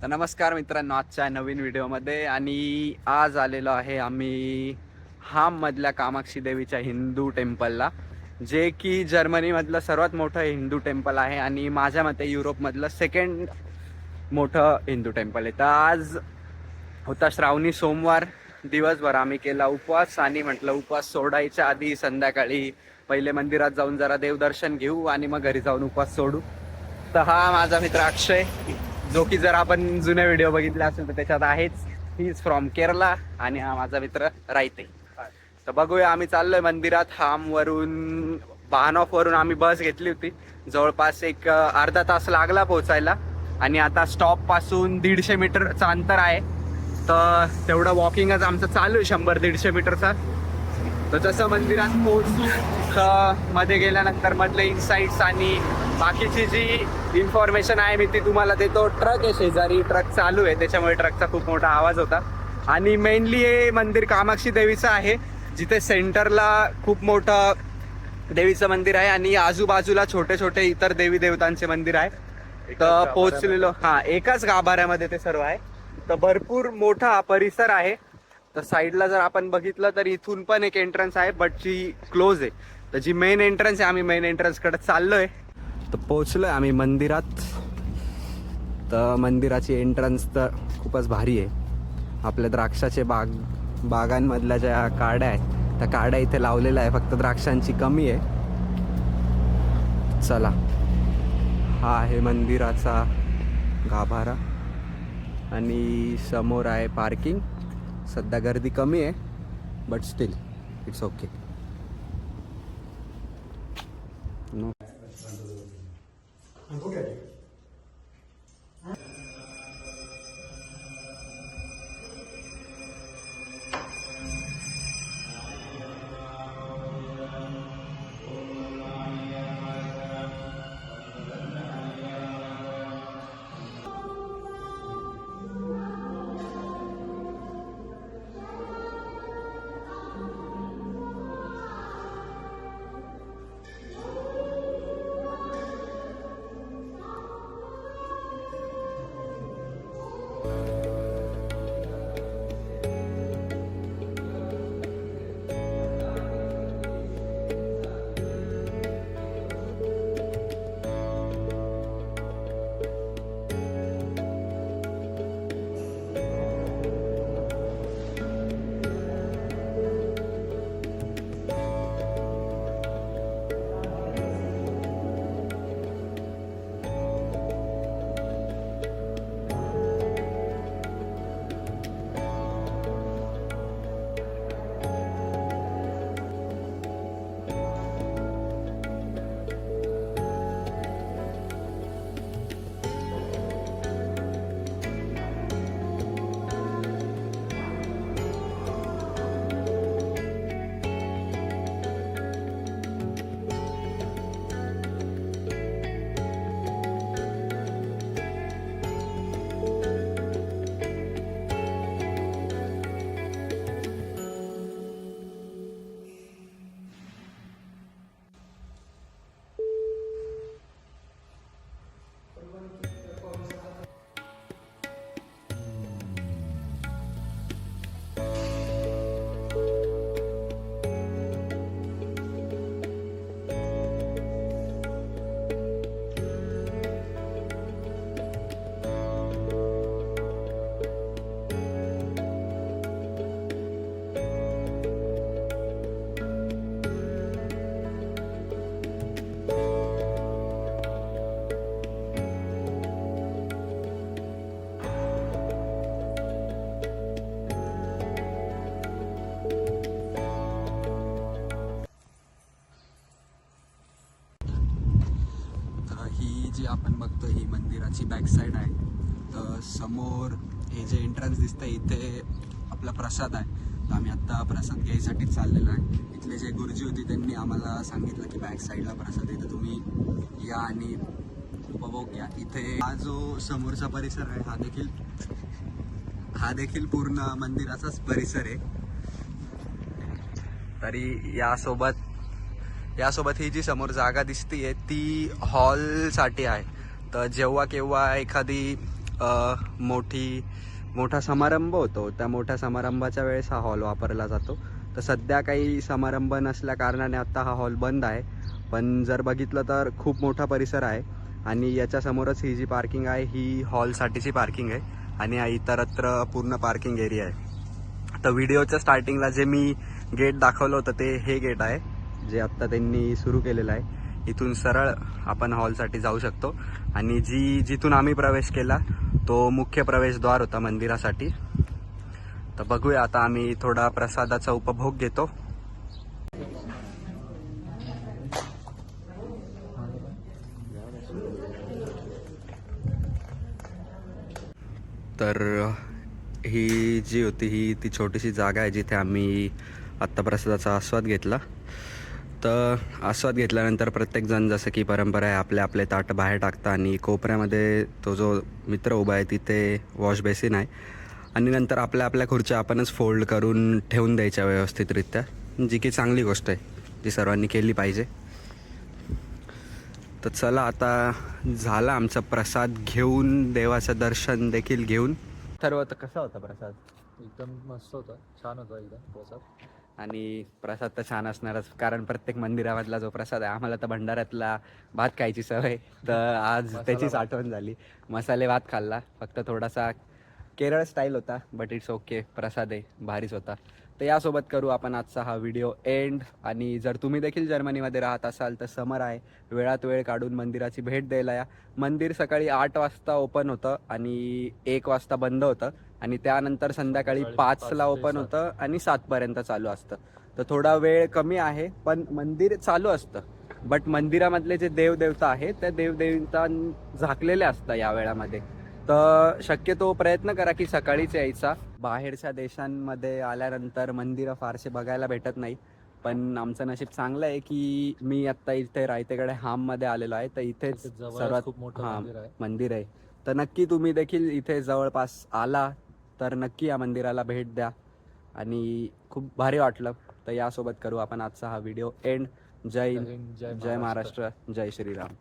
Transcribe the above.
तर नमस्कार मित्रांनो, आजच्या नवीन व्हिडिओमध्ये आणि आज आलेलो आहे आम्ही मधल्या कामाक्षी देवीच्या हिंदू टेम्पलला, जे की जर्मनीमधलं सर्वात मोठं हिंदू टेम्पल आहे आणि माझ्या मते युरोपमधलं सेकंड मोठं हिंदू टेम्पल आहे. तर आज होता श्रावणी सोमवार, दिवसभर आम्ही केला उपवास आणि म्हटलं उपवास सोडायच्या आधी संध्याकाळी पहिले मंदिरात जाऊन जरा देवदर्शन घेऊ आणि मग घरी जाऊन उपवास सोडू. तर हा माझा मित्र अक्षय, जो की जर आपण जुने व्हिडिओ बघितले असेल तर त्याच्यात आहेच. He is from Kerala. आणि हा माझा मित्र रायते. तर बघूया, आम्ही चाललोय मंदिरात. वरून बाहनॉफ वरून आम्ही बस घेतली होती. जवळपास एक अर्धा तास लागला पोहोचायला आणि आता स्टॉप पासून 150 मीटरचं अंतर आहे. तर तेवढं वॉकिंगच आमचं चालू आहे, 100-150 मीटरचा. तर जसं मंदिरात पोहोचलं मध्ये गेल्यानंतर मधले इन्साइट्स आणि बाकीची जी इन्फॉर्मेशन आहे मी ती तुम्हाला देतो. ट्रक आहे शेजारी, ट्रक चालू आहे, त्याच्यामुळे ट्रकचा खूप मोठा आवाज होता. आणि मेनली हे मंदिर कामाक्षी देवीचं आहे, जिथे सेंटरला खूप मोठं देवीचं मंदिर आहे आणि आजूबाजूला छोटे छोटे इतर देवी देवतांचे मंदिर आहे. तर पोहोचलेलो एकाच गाभाऱ्यामध्ये ते सर्व आहे. तर भरपूर मोठा परिसर आहे. तर साईडला जर आपण बघितलं तर इथून पण एक एंट्रन्स आहे, बट जी क्लोज आहे. तर जी मेन एंट्रन्स आहे, आम्ही मेन एंट्रन्स कडे चाललोय. तर पोहोचलोय आम्ही मंदिरात. तर मंदिराची एंट्रन्स तर खूपच भारी आहे. आपल्या द्राक्षाचे बागांमधल्या ज्या काड्या आहेत त्या काड्या इथे लावलेल्या आहे, फक्त द्राक्षांची कमी आहे. चला, हा आहे मंदिराचा गाभारा आणि समोर आहे पार्किंग. सध्या गर्दी कमी आहे, बट स्टील इट्स ओके. जी आपण बघतो ही मंदिराची बॅक साईड आहे. तर समोर हे जे एंट्रन्स दिसतंय इथे आपला प्रसाद आहे. तर आम्ही आत्ता प्रसाद घ्यायसाठी चाललेलो आहे. इथले जे गुरुजी होते त्यांनी आम्हाला सांगितलं की बॅक साईडला प्रसाद आहे, तर तुम्ही या आणि उपभोग घ्या. इथे हा जो समोरचा परिसर आहे हा देखील पूर्ण मंदिराचाच परिसर आहे. तरी यासोबत ही जी समोर जागा दिसतीये ती हॉलसाठी आहे. तर जेव्हा केव्हा एखादी मोठा समारंभ होतो, त्या मोठ्या समारंभाच्या वेळेस हा हॉल वापरला जातो. तर सध्या काही समारंभ नसल्या कारणाने आत्ता हा हॉल बंद आहे. पण जर बघितलं तर खूप मोठा परिसर आहे आणि याच्यासमोरच ही जी पार्किंग आहे ही हॉलसाठीची पार्किंग आहे आणि इतरत्र पूर्ण पार्किंग एरिया आहे. तर व्हिडिओच्या स्टार्टिंगला जे मी गेट दाखवलं होतं ते हे गेट आहे जे आत्ता त्यांनी सुरू केलेलं आहे. इथून सरळ आपण हॉलसाठी जाऊ शकतो आणि जिथून आम्ही प्रवेश केला तो मुख्य प्रवेशद्वार होता मंदिरासाठी. तर बघूया आता आम्ही थोडा प्रसादाचा उपभोग घेतो. तर ही जी होती ही ती छोटीशी जागा आहे जिथे आम्ही आत्ता प्रसादाचा आस्वाद घेतला. तर आस्वाद घेतल्यानंतर प्रत्येकजण जसं की परंपरा आहे आपले आपले ताटं बाहेर टाकतं आणि कोपऱ्यामध्ये तो जो मित्र उभा आहे तिथे वॉश बेसिन आहे आणि नंतर आपल्या आपल्या खुर्च्या आपणच फोल्ड करून ठेवून द्यायच्या व्यवस्थितरित्या, जी की चांगली गोष्ट आहे जी सर्वांनी केली पाहिजे. तर चला आता झाला आमचा प्रसाद घेऊन, देवाचं दर्शन देखील घेऊन. ठरवत कसा होता प्रसाद? एकदम मस्त होता, छान होता एकदम प्रसाद. आणि प्रसाद तर छान असणारच कारण प्रत्येक मंदिरामधला जो प्रसाद आहे, आम्हाला तर भंडाऱ्यातला भात खायची सवय, तर आज त्याचीच आठवण झाली. मसाले भात खाल्ला, फक्त थोडासा केरळ स्टाईल होता, बट इट्स ओके. प्रसाद आहे, भारीच होता. तर यासोबत करू आपण आजचा हा व्हिडिओ एंड. आणि जर तुम्ही देखील जर्मनीमध्ये राहत असाल तर समर आहे, वेळात वेळ काढून मंदिराची भेट द्यायला या. मंदिर सकाळी 8 वाजता ओपन होतं आणि 1 वाजता बंद होतं आणि त्यानंतर संध्याकाळी 5ला ओपन होतं आणि 7पर्यंत चालू असतं. तर थोडा वेळ कमी आहे पण मंदिर चालू असतं. बट मंदिरामधले जे देवदेवता आहेत त्या देवदेवता झाकलेल्या असतात या वेळामध्ये. तर शक्यतो प्रयत्न करा की सकाळीच यायचा. बाहेरच्या देशांमध्ये आल्यानंतर मंदिरं फारसे बघायला भेटत नाही, पण आमचं नशीब चांगलं आहे की मी आत्ता इथे रायतेकडे हाममध्ये आलेलो आहे. तर इथेच सर्वात खूप मोठं मंदिर आहे. मंदिर आहे. तर नक्की तुम्ही देखील इथे जवळपास आला तर नक्की या मंदिराला भेट द्या आणि खूप भारी वाटलं. तर यासोबत करू आपण आजचा हा व्हिडिओ एंड. जय हिंद, जय महाराष्ट्र, जय श्रीराम.